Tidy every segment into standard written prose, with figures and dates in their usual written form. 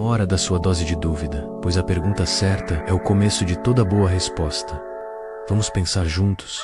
Hora da sua dose de dúvida, pois a pergunta certa é o começo de toda boa resposta. Vamos pensar juntos?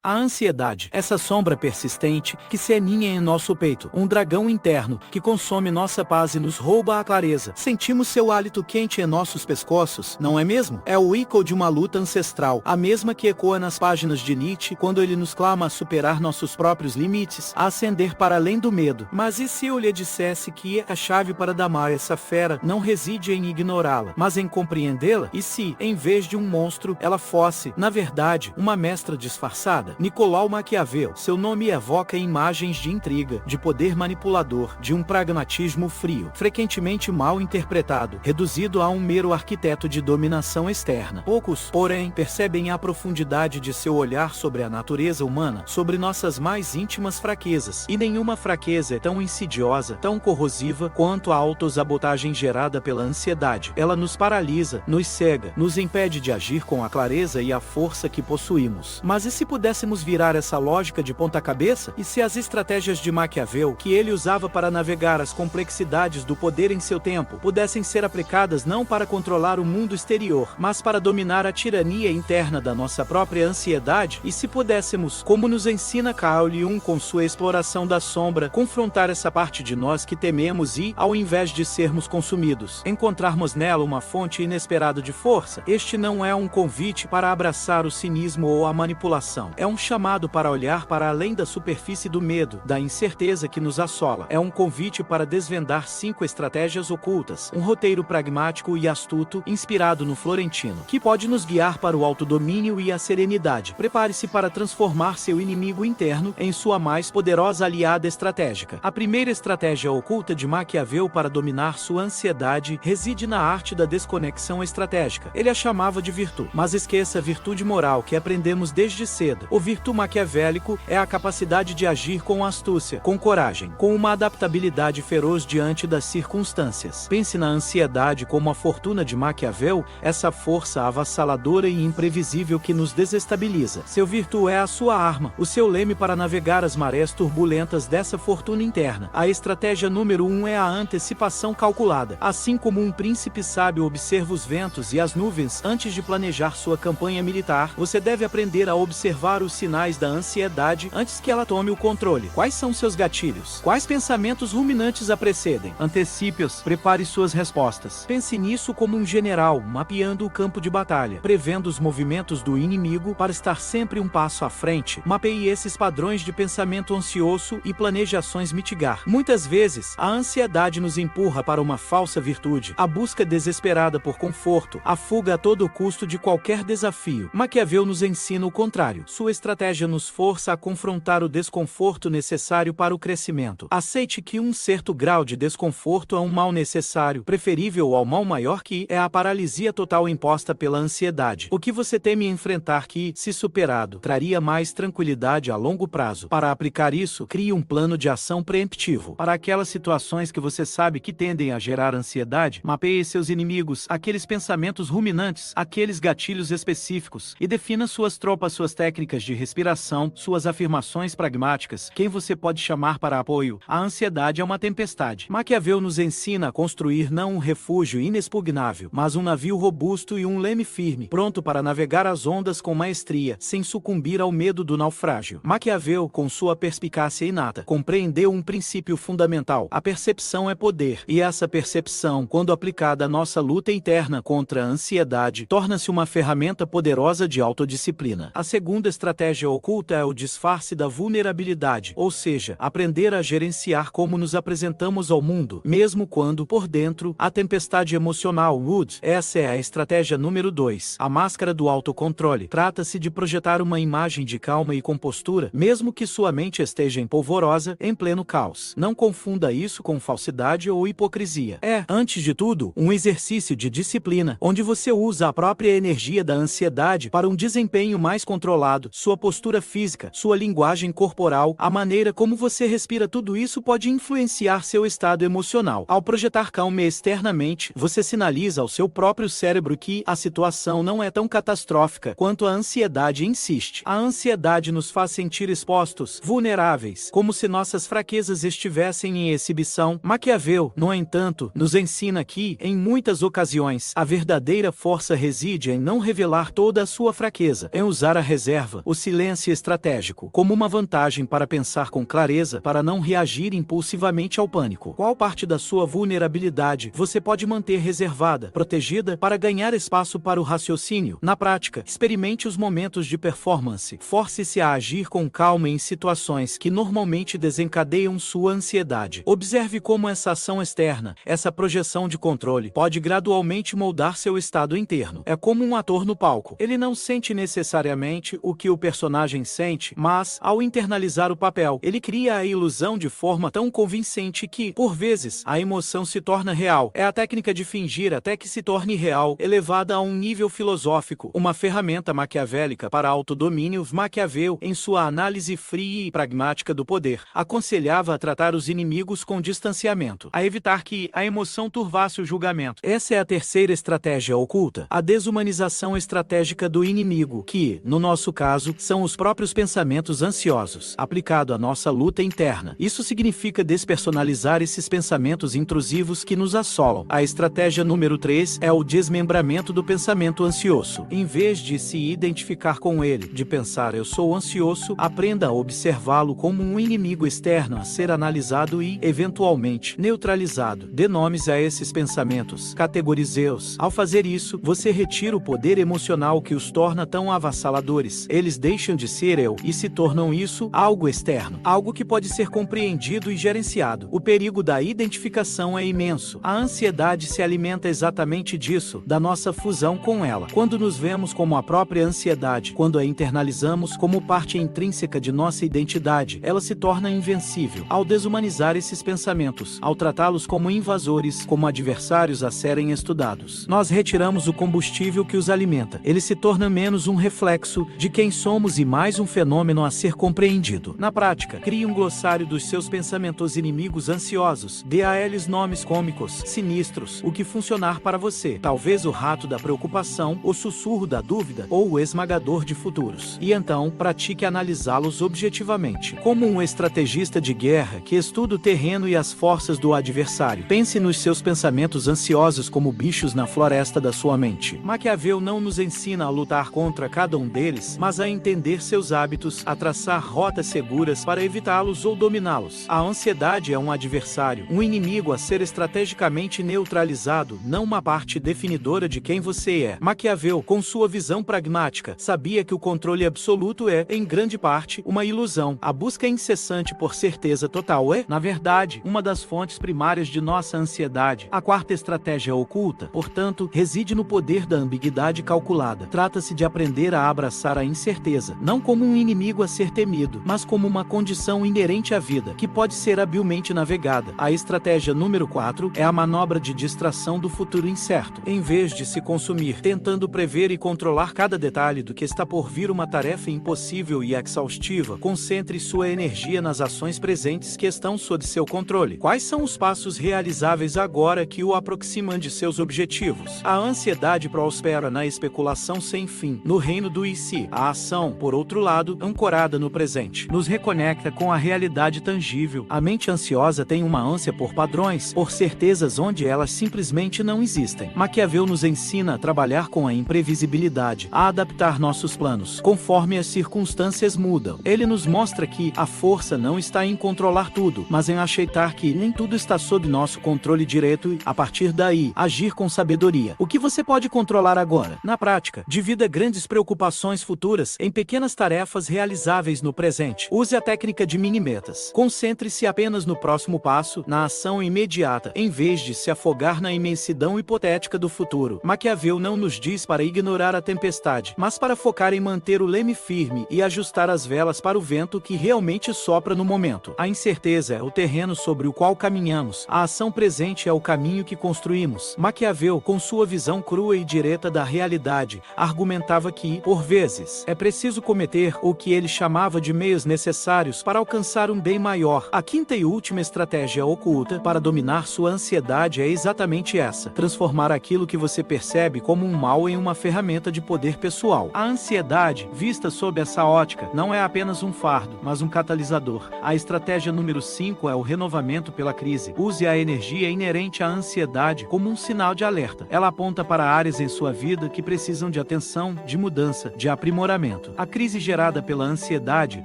A ansiedade, essa sombra persistente que se aninha em nosso peito, um dragão interno que consome nossa paz e nos rouba a clareza. Sentimos seu hálito quente em nossos pescoços, não é mesmo? É o eco de uma luta ancestral, a mesma que ecoa nas páginas de Nietzsche quando ele nos clama a superar nossos próprios limites, a ascender para além do medo. Mas e se eu lhe dissesse que a chave para domar essa fera não reside em ignorá-la, mas em compreendê-la? E se, em vez de um monstro, ela fosse, na verdade, uma mestra disfarçada? Nicolau Maquiavel, seu nome evoca imagens de intriga, de poder manipulador, de um pragmatismo frio, frequentemente mal interpretado, reduzido a um mero arquiteto de dominação externa. Poucos, porém, percebem a profundidade de seu olhar sobre a natureza humana, sobre nossas mais íntimas fraquezas. E nenhuma fraqueza é tão insidiosa, tão corrosiva, quanto a autossabotagem gerada pela ansiedade. Ela nos paralisa, nos cega, nos impede de agir com a clareza e a força que possuímos. Mas e se pudéssemos virar essa lógica de ponta cabeça? E se as estratégias de Maquiavel, que ele usava para navegar as complexidades do poder em seu tempo, pudessem ser aplicadas não para controlar o mundo exterior, mas para dominar a tirania interna da nossa própria ansiedade? E se pudéssemos, como nos ensina Carl Jung com sua exploração da sombra, confrontar essa parte de nós que tememos e, ao invés de sermos consumidos, encontrarmos nela uma fonte inesperada de força? Este não é um convite para abraçar o cinismo ou a manipulação. É um chamado para olhar para além da superfície do medo, da incerteza que nos assola. É um convite para desvendar 5 estratégias ocultas, um roteiro pragmático e astuto, inspirado no Florentino, que pode nos guiar para o autodomínio e a serenidade. Prepare-se para transformar seu inimigo interno em sua mais poderosa aliada estratégica. A primeira estratégia oculta de Maquiavel para dominar sua ansiedade reside na arte da desconexão estratégica. Ele a chamava de virtude, mas esqueça a virtude moral que aprendemos desde cedo. O virtude maquiavélico é a capacidade de agir com astúcia, com coragem, com uma adaptabilidade feroz diante das circunstâncias. Pense na ansiedade como a fortuna de Maquiavel, essa força avassaladora e imprevisível que nos desestabiliza. Seu virtude é a sua arma, o seu leme para navegar as marés turbulentas dessa fortuna interna. A estratégia número 1 é a antecipação calculada. Assim como um príncipe sábio observa os ventos e as nuvens antes de planejar sua campanha militar, você deve aprender a observar os sinais da ansiedade antes que ela tome o controle. Quais são seus gatilhos? Quais pensamentos ruminantes a precedem? Antecipe-os, prepare suas respostas. Pense nisso como um general, mapeando o campo de batalha, prevendo os movimentos do inimigo para estar sempre um passo à frente. Mapeie esses padrões de pensamento ansioso e planeje ações mitigar. Muitas vezes, a ansiedade nos empurra para uma falsa virtude, a busca desesperada por conforto, a fuga a todo custo de qualquer desafio. Maquiavel nos ensina o contrário. Sua estratégia nos força a confrontar o desconforto necessário para o crescimento. Aceite que um certo grau de desconforto é um mal necessário, preferível ao mal maior que é a paralisia total imposta pela ansiedade. O que você teme enfrentar que, se superado, traria mais tranquilidade a longo prazo. Para aplicar isso, crie um plano de ação preemptivo. Para aquelas situações que você sabe que tendem a gerar ansiedade, mapeie seus inimigos, aqueles pensamentos ruminantes, aqueles gatilhos específicos, e defina suas tropas, suas técnicas de respiração, suas afirmações pragmáticas, quem você pode chamar para apoio. A ansiedade é uma tempestade. Maquiavel nos ensina a construir não um refúgio inexpugnável, mas um navio robusto e um leme firme, pronto para navegar as ondas com maestria, sem sucumbir ao medo do naufrágio. Maquiavel, com sua perspicácia inata, compreendeu um princípio fundamental. A percepção é poder, e essa percepção, quando aplicada à nossa luta interna contra a ansiedade, torna-se uma ferramenta poderosa de autodisciplina. A segunda estratégia oculta é o disfarce da vulnerabilidade, ou seja, aprender a gerenciar como nos apresentamos ao mundo, mesmo quando, por dentro, a tempestade emocional. Wood. Essa é a estratégia número 2, a máscara do autocontrole. Trata-se de projetar uma imagem de calma e compostura, mesmo que sua mente esteja empolvorosa, em pleno caos. Não confunda isso com falsidade ou hipocrisia. É, antes de tudo, um exercício de disciplina, onde você usa a própria energia da ansiedade para um desempenho mais controlado, sua postura física, sua linguagem corporal, a maneira como você respira, tudo isso pode influenciar seu estado emocional. Ao projetar calma externamente, você sinaliza ao seu próprio cérebro que a situação não é tão catastrófica quanto a ansiedade insiste. A ansiedade nos faz sentir expostos, vulneráveis, como se nossas fraquezas estivessem em exibição. Maquiavel, no entanto, nos ensina que, em muitas ocasiões, a verdadeira força reside em não revelar toda a sua fraqueza, em usar a reserva, o silêncio estratégico, como uma vantagem para pensar com clareza, para não reagir impulsivamente ao pânico. Qual parte da sua vulnerabilidade você pode manter reservada, protegida, para ganhar espaço para o raciocínio? Na prática, experimente os momentos de performance. Force-se a agir com calma em situações que normalmente desencadeiam sua ansiedade. Observe como essa ação externa, essa projeção de controle, pode gradualmente moldar seu estado interno. É como um ator no palco. Ele não sente necessariamente o que o personagem sente, mas, ao internalizar o papel, ele cria a ilusão de forma tão convincente que, por vezes, a emoção se torna real. É a técnica de fingir até que se torne real, elevada a um nível filosófico, uma ferramenta maquiavélica para autodomínio. Maquiavel, em sua análise fria e pragmática do poder, aconselhava a tratar os inimigos com distanciamento, a evitar que a emoção turvasse o julgamento. Essa é a terceira estratégia oculta, a desumanização estratégica do inimigo, que, no nosso caso, são os próprios pensamentos ansiosos, aplicado à nossa luta interna. Isso significa despersonalizar esses pensamentos intrusivos que nos assolam. A estratégia número 3 é o desmembramento do pensamento ansioso. Em vez de se identificar com ele, de pensar "eu sou ansioso", aprenda a observá-lo como um inimigo externo a ser analisado e, eventualmente, neutralizado. Dê nomes a esses pensamentos, categorize-os. Ao fazer isso, você retira o poder emocional que os torna tão avassaladores. Eles deixam de ser eu e se tornam isso, algo externo, algo que pode ser compreendido e gerenciado. O perigo da identificação é imenso. A ansiedade se alimenta exatamente disso, da nossa fusão com ela. Quando nos vemos como a própria ansiedade, quando a internalizamos como parte intrínseca de nossa identidade, ela se torna invencível. Ao desumanizar esses pensamentos, ao tratá-los como invasores, como adversários a serem estudados, nós retiramos o combustível que os alimenta. Ele se torna menos um reflexo de quem somos e mais um fenômeno a ser compreendido. Na prática, crie um glossário dos seus pensamentos inimigos ansiosos. Dê a eles nomes cômicos, sinistros, o que funcionar para você. Talvez o rato da preocupação, o sussurro da dúvida ou o esmagador de futuros. E então, pratique analisá-los objetivamente. Como um estrategista de guerra que estuda o terreno e as forças do adversário. Pense nos seus pensamentos ansiosos como bichos na floresta da sua mente. Maquiavel não nos ensina a lutar contra cada um deles, mas a entender seus hábitos, a traçar rotas seguras para evitá-los ou dominá-los. A ansiedade é um adversário, um inimigo a ser estrategicamente neutralizado, não uma parte definidora de quem você é. Maquiavel, com sua visão pragmática, sabia que o controle absoluto é, em grande parte, uma ilusão. A busca incessante por certeza total é, na verdade, uma das fontes primárias de nossa ansiedade. A quarta estratégia oculta, portanto, reside no poder da ambiguidade calculada. Trata-se de aprender a abraçar a incerteza, não como um inimigo a ser temido, mas como uma condição inerente à vida, que pode ser habilmente navegada. A estratégia número 4 é a manobra de distração do futuro incerto. Em vez de se consumir tentando prever e controlar cada detalhe do que está por vir, uma tarefa impossível e exaustiva, concentre sua energia nas ações presentes que estão sob seu controle. Quais são os passos realizáveis agora que o aproximam de seus objetivos? A ansiedade prospera na especulação sem fim, no reino do e se. A ação, por outro lado, ancorada no presente, nos reconecta com a realidade tangível. A mente ansiosa tem uma ânsia por padrões, por certezas onde elas simplesmente não existem. Maquiavel nos ensina a trabalhar com a imprevisibilidade, a adaptar nossos planos conforme as circunstâncias mudam. Ele nos mostra que a força não está em controlar tudo, mas em aceitar que nem tudo está sob nosso controle direto e, a partir daí, agir com sabedoria. O que você pode controlar agora? Na prática, divida grandes preocupações futuras em pequenas tarefas realizáveis no presente. Use a técnica de mini-metas. Concentre-se apenas no próximo passo, na ação imediata, em vez de se afogar na imensidão hipotética do futuro. Maquiavel não nos diz para ignorar a tempestade, mas para focar em manter o leme firme e ajustar as velas para o vento que realmente sopra no momento. A incerteza é o terreno sobre o qual caminhamos. A ação presente é o caminho que construímos. Maquiavel, com sua visão crua e direta da realidade, argumentava que, por vezes, é preciso preciso cometer o que ele chamava de meios necessários para alcançar um bem maior. A quinta e última estratégia oculta para dominar sua ansiedade é exatamente essa: transformar aquilo que você percebe como um mal em uma ferramenta de poder pessoal. A ansiedade, vista sob essa ótica, não é apenas um fardo, mas um catalisador. A estratégia número 5 é o renovamento pela crise. Use a energia inerente à ansiedade como um sinal de alerta. Ela aponta para áreas em sua vida que precisam de atenção, de mudança, de aprimoramento. A crise gerada pela ansiedade,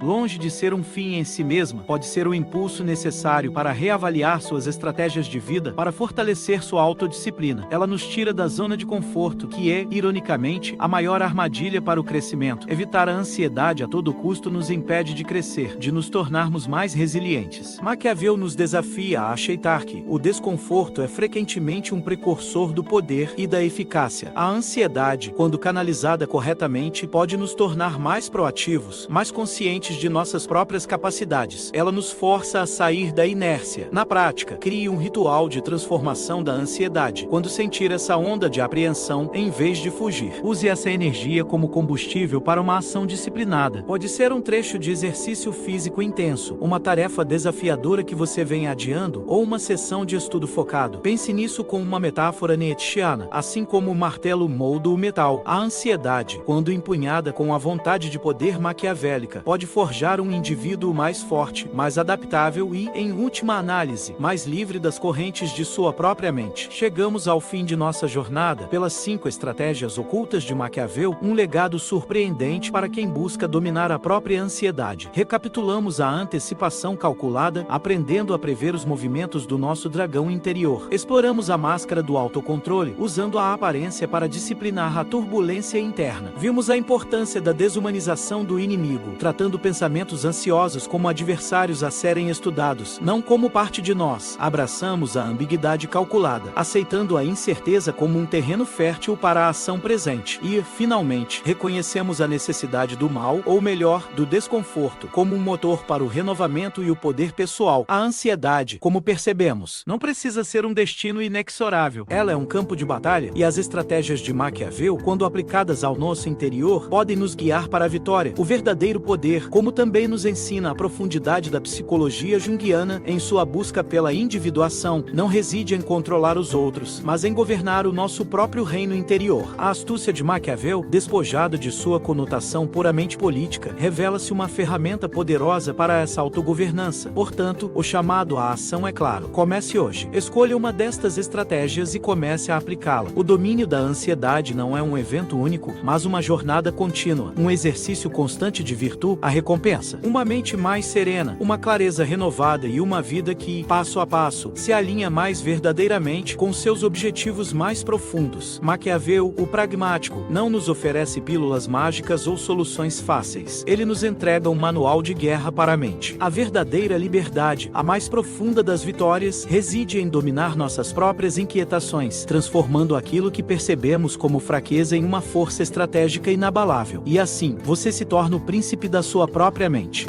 longe de ser um fim em si mesma, pode ser o impulso necessário para reavaliar suas estratégias de vida, para fortalecer sua autodisciplina. Ela nos tira da zona de conforto, que é, ironicamente, a maior armadilha para o crescimento. Evitar a ansiedade a todo custo nos impede de crescer, de nos tornarmos mais resilientes. Maquiavel nos desafia a aceitar que o desconforto é frequentemente um precursor do poder e da eficácia. A ansiedade, quando canalizada corretamente, pode nos tornar mais proativos, mais conscientes de nossas próprias capacidades. Ela nos força a sair da inércia. Na prática, crie um ritual de transformação da ansiedade. Quando sentir essa onda de apreensão, em vez de fugir, use essa energia como combustível para uma ação disciplinada. Pode ser um trecho de exercício físico intenso, uma tarefa desafiadora que você vem adiando, ou uma sessão de estudo focado. Pense nisso com uma metáfora nietzschiana. Assim como o martelo molda o metal, a ansiedade, quando empunhada com a vontade de poder maquiavélica, pode forjar um indivíduo mais forte, mais adaptável e, em última análise, mais livre das correntes de sua própria mente. Chegamos ao fim de nossa jornada pelas 5 estratégias ocultas de Maquiavel, um legado surpreendente para quem busca dominar a própria ansiedade. Recapitulamos a antecipação calculada, aprendendo a prever os movimentos do nosso dragão interior. Exploramos a máscara do autocontrole, usando a aparência para disciplinar a turbulência interna. Vimos a importância da desumanização do inimigo, tratando pensamentos ansiosos como adversários a serem estudados, não como parte de nós. Abraçamos a ambiguidade calculada, aceitando a incerteza como um terreno fértil para a ação presente. E, finalmente, reconhecemos a necessidade do mal, ou melhor, do desconforto, como um motor para o renovamento e o poder pessoal. A ansiedade, como percebemos, não precisa ser um destino inexorável. Ela é um campo de batalha, e as estratégias de Maquiavel, quando aplicadas ao nosso interior, podem nos guiar para a vitória. O verdadeiro poder, como também nos ensina a profundidade da psicologia junguiana em sua busca pela individuação, não reside em controlar os outros, mas em governar o nosso próprio reino interior. A astúcia de Maquiavel, despojada de sua conotação puramente política, revela-se uma ferramenta poderosa para essa autogovernança. Portanto, o chamado à ação é claro. Comece hoje. Escolha uma destas estratégias e comece a aplicá-la. O domínio da ansiedade não é um evento único, mas uma jornada contínua, um exercício constante de virtude, a recompensa. Uma mente mais serena, uma clareza renovada e uma vida que, passo a passo, se alinha mais verdadeiramente com seus objetivos mais profundos. Maquiavel, o pragmático, não nos oferece pílulas mágicas ou soluções fáceis. Ele nos entrega um manual de guerra para a mente. A verdadeira liberdade, a mais profunda das vitórias, reside em dominar nossas próprias inquietações, transformando aquilo que percebemos como fraqueza em uma força estratégica inabalável. E assim, você se torna o príncipe da sua própria mente.